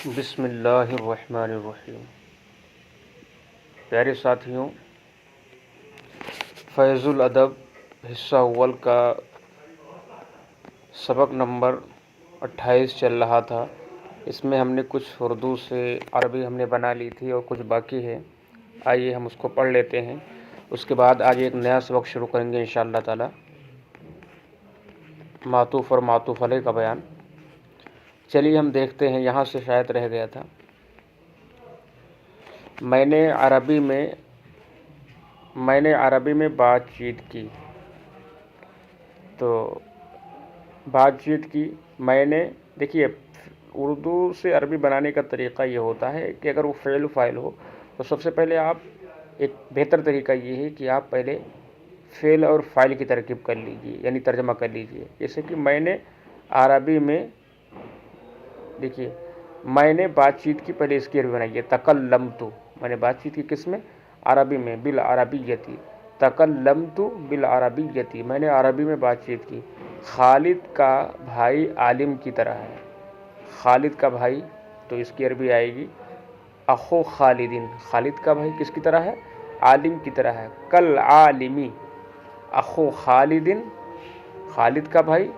بسم اللہ الرحمن الرحیم۔ پیارے ساتھیوں، فیض الادب حصہ اول کا سبق نمبر 28 چل رہا تھا۔ اس میں ہم نے کچھ اردو سے عربی ہم نے بنا لی تھی اور کچھ باقی ہے۔ آئیے ہم اس کو پڑھ لیتے ہیں، اس کے بعد آج ایک نیا سبق شروع کریں گے انشاءاللہ تعالی، معطوف اور معطوف علیہ کا بیان۔ چلیے ہم دیکھتے ہیں، یہاں سے شاید رہ گیا تھا۔ میں نے عربی میں بات چیت کی، تو بات چیت کی میں نے، دیکھیے اردو سے عربی بنانے کا طریقہ یہ ہوتا ہے کہ اگر وہ فعل و فاعل ہو تو سب سے پہلے آپ ایک بہتر طریقہ یہ ہے کہ آپ پہلے فعل اور فاعل کی ترکیب کر لیجیے، یعنی ترجمہ کر لیجیے۔ جیسے کہ میں نے عربی میں، دیکھیے میں نے بات چیت کی، پہلے اس کی عربی بنائیے تکلمتو۔ میں نے بات چیت کی کس میں؟ عربی میں، بالعربیتی۔ تکلمتو بالعربیتی، میں نے عربی میں بات چیت کی۔ خالد کا بھائی عالم کی طرح ہے۔ خالد کا بھائی، تو اس کی عربی آئے گی اخو خالدین۔ خالد کا بھائی کس کی طرح ہے؟ عالم کی طرح ہے۔ کل عالمی اخو خالدین، خالد کا بھائی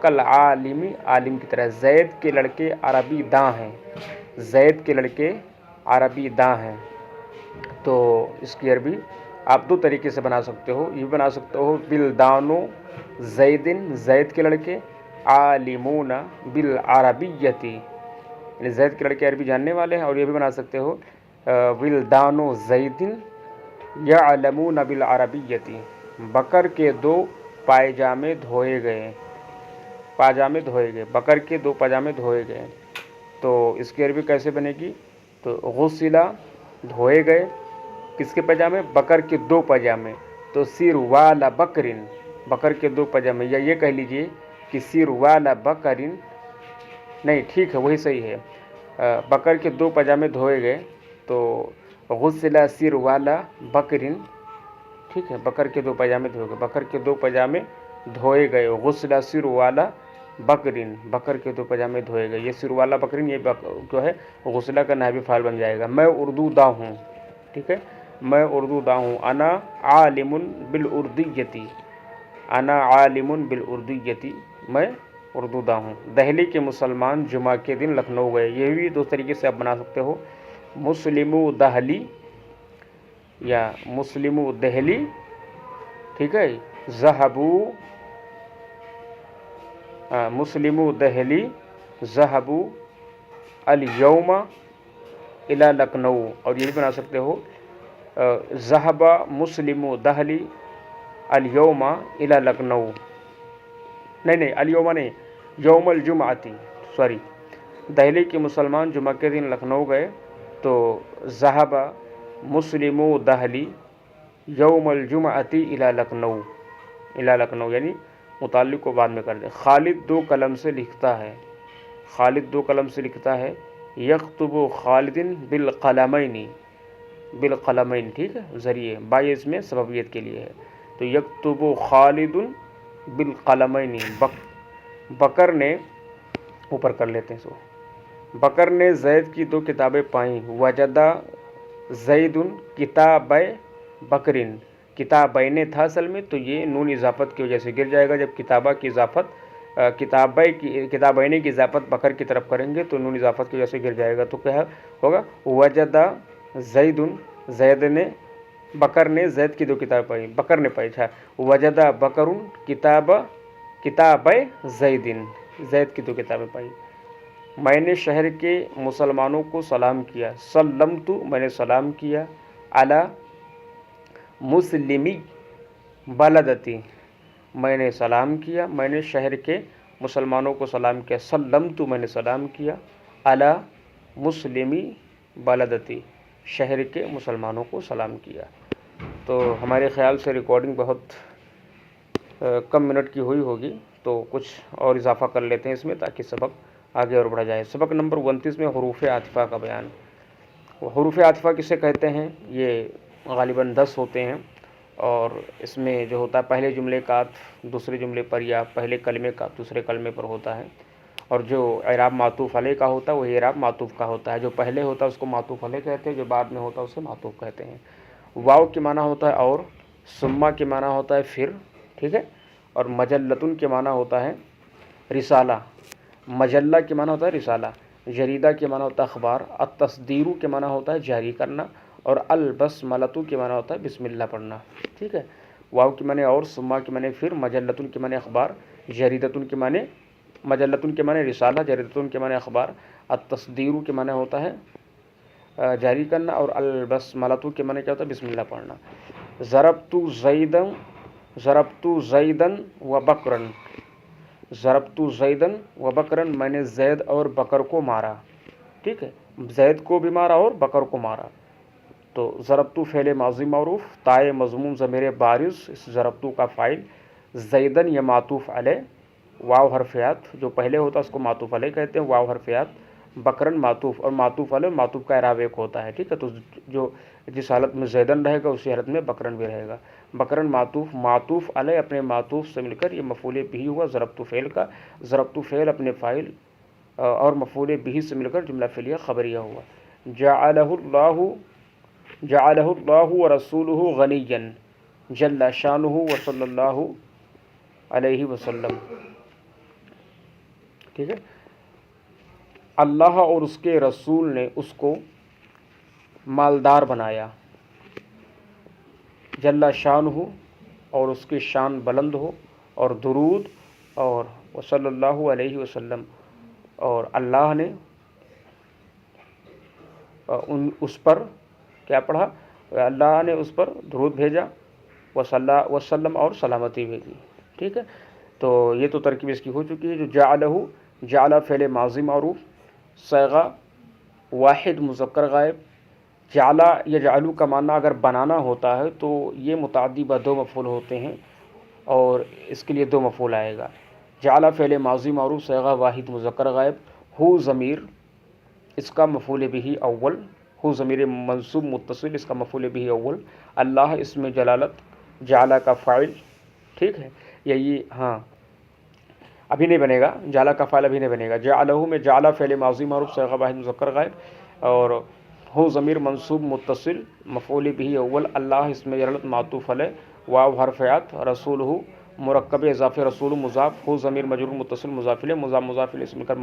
کل عالمی، عالم کی طرح۔ زید کے لڑکے عربی داں ہیں، زید کے لڑکے عربی داں ہیں۔ تو اس کی عربی آپ دو طریقے سے بنا سکتے ہو، یہ بنا سکتے ہو بلدانو زیدن، زید کے لڑکے، عالمون بالعربیتی، یعنی زید کے لڑکے عربی جاننے والے ہیں۔ اور یہ بھی بنا سکتے ہو ولدانو زیدن یعلمون بالعربیتی، بکر کے دو پائجامے دھوئے گئے، پاجامے دھوئے گئے، بکر کے دو پاجامے دھوئے گئے۔ تو اس کی عربی کیسے بنے گی؟ تو غسلا، دھوئے گئے، کس کے پاجامے؟ بکر کے دو پاجامے۔ تو سروال بکرن، بکر کے دو پاجامے، یا یہ کہہ لیجئے کہ سروال بکرن، نہیں ٹھیک ہے وہی صحیح ہے۔ بکر کے دو پاجامے دھوئے گئے، تو غسلا سروال بکرن، ٹھیک ہے، بکر کے دو پاجامے دھوئے گئے، بکر کے دو پاجامے دھوئے گئے، غسلا سروال بکرن، بکر کے دو پاجامے دھوئے گئے۔ یہ سروالا بکرن، یہ جو ہے غسلہ کا نائب فاعل بن جائے گا۔ میں اردو داں ہوں، ٹھیک ہے، میں اردو داں ہوں۔ انا عالم بالاردیتی، انا عالم بالاردیتی، میں اردو داں ہوں۔ دہلی کے مسلمان جمعہ کے دن لکھنؤ گئے، یہ بھی دو طریقے سے آپ بنا سکتے ہو، مسلمو دہلی یا مسلمو دہلی، ٹھیک ہے، ذہبو، مسلمو دہلی ذہبو الیوم الی لکھنؤ۔ اور یہ بھی بنا سکتے ہو ذہب مسلمو دہلی الیوم الی لکھنؤ، نہیں الیوم نہیں، یوم الجمعتی، سوری، دہلی کے مسلمان جمعہ کے دن لکھنؤ گئے، تو ذہب مسلمو دہلی یوم الجمعتی الی لکھنؤ، الی لکھنؤ، یعنی متعلق کو بعد میں کر دیں۔ خالد دو قلم سے لکھتا ہے، خالد دو قلم سے لکھتا ہے۔ یکتب خالد بالقلمین، بالقلمین، ٹھیک ہے، ذریعے بائی اس میں سببیت کے لیے ہے، تو یکتب خالد بالقلمین۔ بکر نے، اوپر کر لیتے ہیں سو، بکر نے زید کی دو کتابیں پائیں۔ وجدہ زید کتاب بکرن، کتابین تھا اصل میں، تو یہ نون اضافت کی وجہ سے گر جائے گا۔ جب کتابہ کی اضافت کتابین کی اضافت بکر کی طرف کریں گے تو نون اضافت کی وجہ سے گر جائے گا، تو کیا ہوگا؟ وجدہ زید، زید نے، بکر نے زید کی دو کتابیں پڑھی، بکر نے پڑھی، تھا وجدہ بکر کتاب زیدن، زید کی دو کتابیں پڑھی۔ میں نے شہر کے مسلمانوں کو سلام کیا، سلمتو، میں نے سلام کیا، علی مسلمی بلدتی، میں نے سلام کیا، میں نے شہر کے مسلمانوں کو سلام کیا، سلمتو، میں نے سلام کیا، علی مسلمی بلدتی، شہر کے مسلمانوں کو سلام کیا۔ تو ہمارے خیال سے ریکارڈنگ بہت کم منٹ کی ہوئی ہوگی، تو کچھ اور اضافہ کر لیتے ہیں اس میں تاکہ سبق آگے اور بڑھا جائے۔ سبق نمبر 29 میں حروف عاطفہ کا بیان۔ حروف عاطفہ کسے کہتے ہیں؟ یہ غالباً 10 ہوتے ہیں، اور اس میں جو ہوتا ہے پہلے جملے کا عطف دوسرے جملے پر، یا پہلے کلمے کا دوسرے کلمے پر ہوتا ہے، اور جو اعراب معطوف علیہ کا ہوتا ہے وہ اعراب معطوف کا ہوتا ہے، جو پہلے ہوتا ہے اس کو معطوف علیہ کہتے ہیں، جو بعد میں ہوتا ہے اسے معطوف کہتے ہیں۔ واو کے معنی ہوتا ہے اور، ثم کے معنی ہوتا ہے پھر، ٹھیک ہے، اور مجلتن کے معنی ہوتا ہے رسالہ، مجلہ کے معنی ہوتا ہے رسالہ، جریدہ کے معنی ہوتا ہے اخبار، التصدیر کے معنی ہوتا ہے جاری کرنا، اور البسملۃ کے معنی ہوتا ہے بسم اللہ پڑھنا، ٹھیک ہے۔ واو کے معنی اور، ثم کے معنی پھر، مجلتن کے معنی اخبار، جریدتن کے معنی، مجلتن کے معنی رسالہ، جریدتن کے معنی اخبار، التصدیر کے معنی ہوتا ہے جاری کرنا، اور البسملۃ کے معنی کیا ہوتا ہے بسم اللہ پڑھنا۔ ضربت زیدن و بکرن، ضربت زیدن و بکرن، میں نے زید اور بکر کو مارا، ٹھیک ہے، زید کو بھی مارا اور بکر کو مارا۔ تو ضربت فعل ماضی معروف، تائے مضموم ضمیر بارز اس ضربت کا فاعل، زیدن یہ معطوف علیہ، واو حرفیات جو پہلے ہوتا ہے اس کو معطوف علیہ کہتے ہیں، واو حرفیات، بکرن معطوف، اور معطوف علیہ معطوف کا اعراب ایک ہوتا ہے، ٹھیک ہے، تو جو جس حالت میں زیدن رہے گا اسی حالت میں بکرن بھی رہے گا۔ بکرن معطوف، معطوف علیہ اپنے معطوف سے مل کر یہ مفعول بھی ہوا ضربت فعل کا، ضربت فعل اپنے فاعل اور مفعول بھی سے مل کر جملہ فعلیہ خبریہ ہوا۔ جعلہ اللہ ورسولہ غنیا جل شانہ وصلی اللہ علیہ وسلم، ٹھیک ہے، اللہ اور اس کے رسول نے اس کو مالدار بنایا، جل شان ہو اور اس کی شان بلند ہو، اور درود اور صلی اللہ علیہ وسلم، اور اللہ نے اس پر کیا پڑھا، اللہ نے اس پر درود بھیجا، وسلم اور سلامتی بھیجی، ٹھیک ہے۔ تو یہ تو ترکیب اس کی ہو چکی ہے۔ جو جعلہ، جعل فعل ماضی معروف، صیغہ واحد مذکر غائب، جعلہ یجعلو کا معنی اگر بنانا ہوتا ہے تو یہ متعدی با دو مفعول ہوتے ہیں، اور اس کے لیے دو مفعول آئے گا۔ جعلہ فعل ماضی معروف، صیغہ واحد مذکر غائب، ہو ضمیر اس کا مفعول بھی اول، ہو ضمیر منصوب متصل اس کا مفعول بھی اول، اللہ اسم جلالت، جعلہ کا فاعل، ٹھیک ہے، یہی ہاں ابھی نہیں بنے گا، جعلہ کا فاعل ابھی نہیں بنے گا۔ جعلہ میں جعلہ فعل ماضی معروف، صیغہ واحد مذکر غائب، اور ہو ضمیر منصوب متصل مفعول بھی اول، اللہ اسم جلالت معطوف علیہ، واو حرفیات، رسول ہو مرکب اضافی، رسول مضاف، ہو ضمیر مجرور متصل مضاف الیہ، مضاف الیہ سے مل کر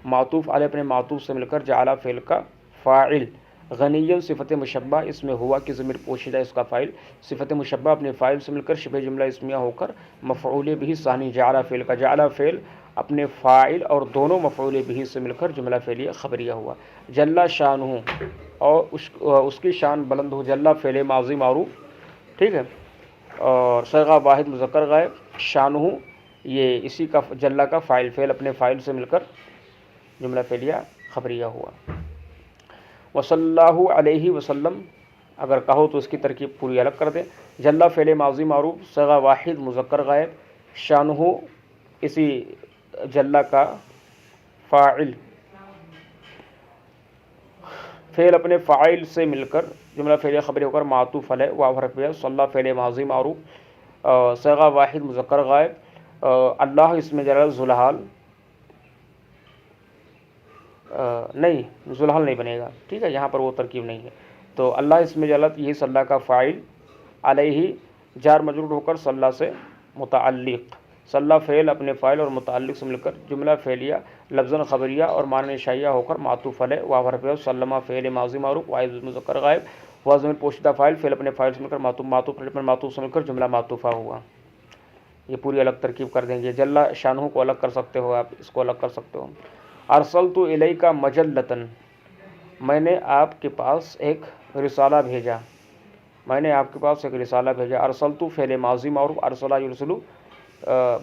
معطوف علیہ اپنے معطوف سے مل کر جعلہ فعل کا فاعل، غنی صفت مشبہ اس میں ہوا کی ضمیر پوشیدہ اس کا فاعل، صفت مشبہ اپنے فاعل سے مل کر شبہ جملہ اسمیہ ہو کر مفعول بھی ثانی، جعلہ فعل کا جعلہ فعل اپنے فاعل اور دونوں مفعول بھی سے مل کر جملہ فعلیہ خبریہ ہوا۔ جل شان ہوں اور اس کی شان بلند ہو، جل فعل ماضی معروف، ٹھیک ہے، اور صیغہ واحد مذکر غائب، شان ہوں یہ اسی کا جلہ کا فاعل، فعل اپنے فاعل سے مل کر جملہ فعلیہ خبریہ ہوا۔ وصلی اللہ علیہ وسلم اگر کہو تو اس کی ترکیب پوری الگ کر دیں۔ جلہ فعل ماضی معروف، صیغہ واحد مذکر غائب، شانہ اسی جلہ کا فاعل، فعل اپنے فاعل سے مل کر جملہ فعلیہ خبری ہو کر معطوف علیہ، واو حرفیہ، صلی فعل ماضی معروف، صیغہ واحد مذکر غائب، اللہ اسم جلالت ذوالحال، نہیں ذوالحال نہیں بنے گا، ٹھیک ہے، یہاں پر وہ ترکیب نہیں ہے۔ تو اللہ اسم جلالت یہ صلی کا فاعل، علیہ جار مجرور ہو کر صلی سے متعلق، صلی فعل اپنے فاعل اور متعلق سے مل کر جملہ فعلیہ لفظاً خبریہ اور معنی شائعہ ہو کر معطوف علیہ، واو حرفیہ، سلمہ فعل ماضی معروف، واحد مذکر غائب، واو ضمیر پوشیدہ فاعل، فعل اپنے فاعل سے مل کر معطوف علیہ پر معطوف سے مل کر جملہ معطوفہ ہوا۔ یہ پوری الگ ترکیب کر دیں گے۔ جل شانہ کو الگ کر سکتے ہو آپ، اس کو الگ کر سکتے ہو۔ ارسلت الیک مجلۃ، میں نے آپ کے پاس ایک رسالہ بھیجا، میں نے آپ کے پاس ایک رسالہ بھیجا۔ ارسلت فعل ماضی معروف، ارسلہ یرسلو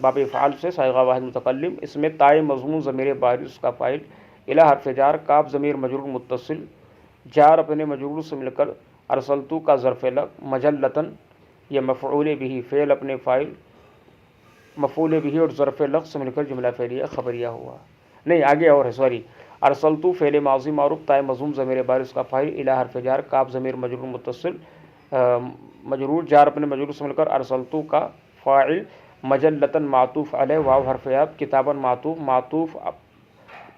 باب فعل سے، صیغہ واحد متکلم، اس میں تائے مضمون ضمیر بارز کا فاعل، الی حرف جار، کاف ضمیر مجرور متصل، جار اپنے مجرور سے مل کر ارسلت کا ظرف لغ، مجلۃ یہ مفعول بھی، فعل اپنے فاعل، مفعول بھی اور ظرف لغ سے مل کر جملہ فعلیہ خبریہ ہوا۔ نہیں آگے اور ہے، سوری، ارسلت فعل ماضی معروف، تائے مضموم ضمیر بارز کا فاعل، الی حرف جار، کاف ضمیر مجرور متصل، مجرور جار اپنے مجرور سے مل کر ارسلت کا فاعل، مجلۃ معطوف علیہ، واو حرفیات، کتاباً معطوف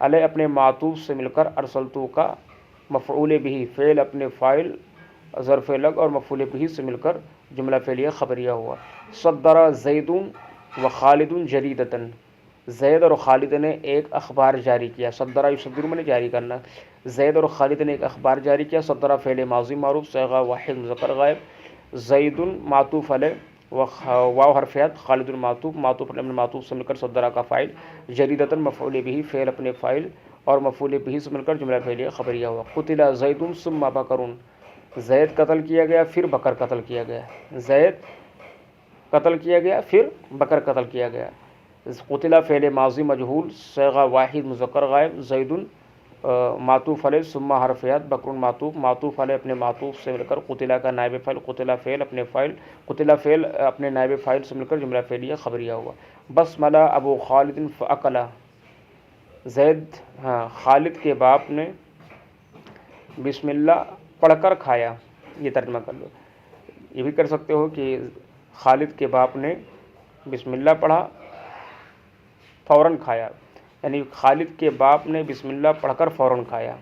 علیہ اپنے معطوف سے مل کر، ارسلتو کا مفعول بہ فعل اپنے فاعل ظرف لگ اور مفعول بہ سے مل کر جملہ فعلیہ خبریہ ہوا۔ صدر زید و خالد جریدۃ، زید اور خالد نے ایک اخبار جاری کیا۔ صدر یصدر میں نے جاری کرنا، زید اور خالد نے ایک اخبار جاری کیا۔ صدر فعل ماضی معروف صیغہ واحد مذکر غائب، زید معطوف علیہ واو حرف عطف، خالد معطوف، معطوف علیہ معطوف سے مل کر صدر کا فاعل، جریدۃ مفعول بہ فعل اپنے فاعل اور مفعول بہ سے مل کر جملہ فعلیہ خبریہ ہوا۔ قتل زید ثم بکر، زید قتل کیا گیا پھر بکر قتل کیا گیا، زید قتل کیا گیا پھر بکر قتل کیا گیا۔ قتل فعل ماضی مجہول صیغہ واحد مذکر غائب، زید معطوف علیہ ثم حرف عطف، بکر معطوف، معطوف علیہ اپنے معطوف سے مل کر قتلہ کا نائب فاعل، قتلہ فعل اپنے فاعل، قتلہ فعل اپنے نائب فاعل سے مل کر جملہ فعلیہ خبریہ ہوا۔ بسملہ ابو خالد فاکل، زید خالد کے باپ نے بسم اللہ پڑھ کر کھایا، یہ ترجمہ کر لو۔ یہ بھی کر سکتے ہو کہ خالد کے باپ نے بسم اللہ پڑھا فوراً کھایا، یعنی خالد کے باپ نے بسم اللہ پڑھ کر فوراً کھایا۔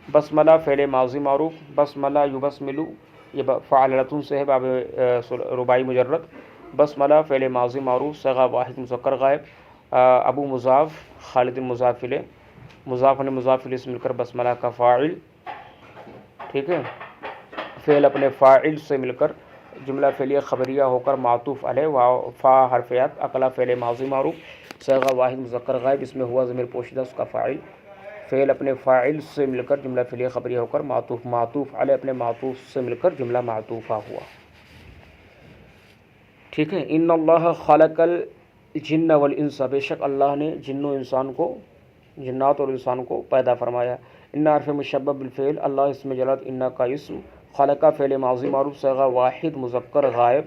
بسملہ فعل ماضی معروف، بسملہ یبسملو یہ فعلتن سے ہے باب رباعی مجرد، بسملہ فعل ماضی معروف صیغہ واحد مذکر غائب، ابو مضاف، خالد مضاف الیہ، مضاف نے مضاف الیہ سے مل کر بسملہ کا فاعل، ٹھیک ہے، فعل اپنے فاعل سے مل کر جملہ فعلیہ خبریہ ہو کر معطوف علیہ فا حرف عطف، اکلا فعل ماضی معروف صیغہ واحد مذکر غائب، اس میں ہوا ضمیر پوشیدہ اس کا فاعل، فعل اپنے فاعل سے مل کر جملہ فعلیہ خبریہ ہو کر معطوف، معطوف علیہ اپنے معطوف سے مل کر جملہ معطوفہ ہوا، ٹھیک ہے۔ ان اللہ خلق الجن والانس، بے شک اللہ نے جن و انسان کو، جنات اور انسان کو پیدا فرمایا۔ ان حرف مشبہ بالفعل، اللہ اسم جلالت ان کا اسم، خلق فعل ماضی معروف صیغہ واحد مذکر غائب،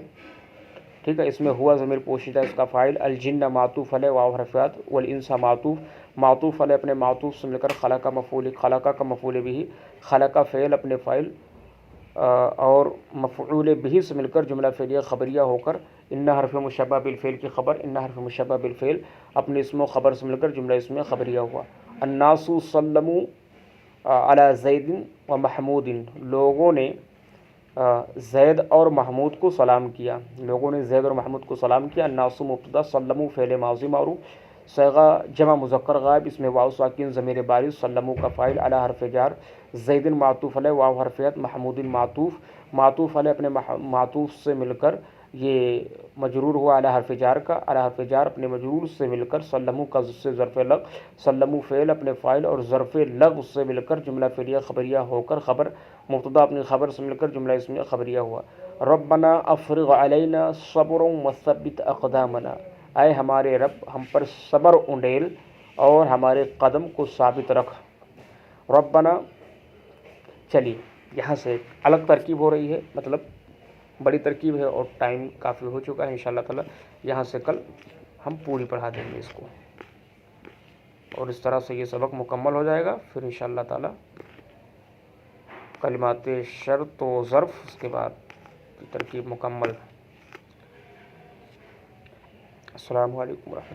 ٹھیک ہے، اس میں ہوا ضمیر پوشیدہ اس کا فاعل، الجن معطوف علیہ واو حرف عطف، والانس معطوف، معطوف علیہ اپنے معطوف سے مل کر خلق مفعول، خلق کا مفعول بہ، خلق فعل اپنے فاعل اور مفعول بہ سے مل کر جملہ فعلیہ خبریہ ہو کر ان حرف مشبہ بالفعل کی خبر، ان حرف مشبہ بالفعل اپنے اسم و خبر سے مل کر جملہ اسم خبریہ ہوا۔ الناس سلموا علی زید و محمود، لوگوں نے زید اور محمود کو سلام کیا، لوگوں نے زید اور محمود کو سلام کیا۔ الناس مبتدا، سلموا فعل ماضی معروف صیغہ جمع مذکر غائب، اس میں واو ساکن ضمیر بارز، سلموا کا فاعل، علی حرف جار، زید معطوف علیہ واو حرف عطف، محمود معطوف، معطوف علیہ اپنے معطوف سے مل کر یہ مجرور ہوا علی حرف جار کا، علی حرف جار اپنے مجرور سے مل کر سلموا کا سے ظرف لغ، سلموا فعل اپنے فاعل اور ظرف لغ سے مل کر جملہ فعلیہ خبریہ ہو کر خبر مبتدا اپنی خبر سے مل کر جملہ اسمیہ خبریہ ہوا۔ ربنا افرغ علینا صبرا وثبت اقدامنا، اے ہمارے رب ہم پر صبر انڈیل اور ہمارے قدم کو ثابت رکھ۔ ربنا، چلیے یہاں سے الگ ترکیب ہو رہی ہے، مطلب بڑی ترکیب ہے اور ٹائم کافی ہو چکا ہے، انشاءاللہ تعالی یہاں سے کل ہم پوری پڑھا دیں گے اس کو، اور اس طرح سے یہ سبق مکمل ہو جائے گا۔ پھر انشاءاللہ تعالی کلمات شرط و ظرف، اس کے بعد ترکیب مکمل۔ السلام علیکم ورحمۃ اللہ۔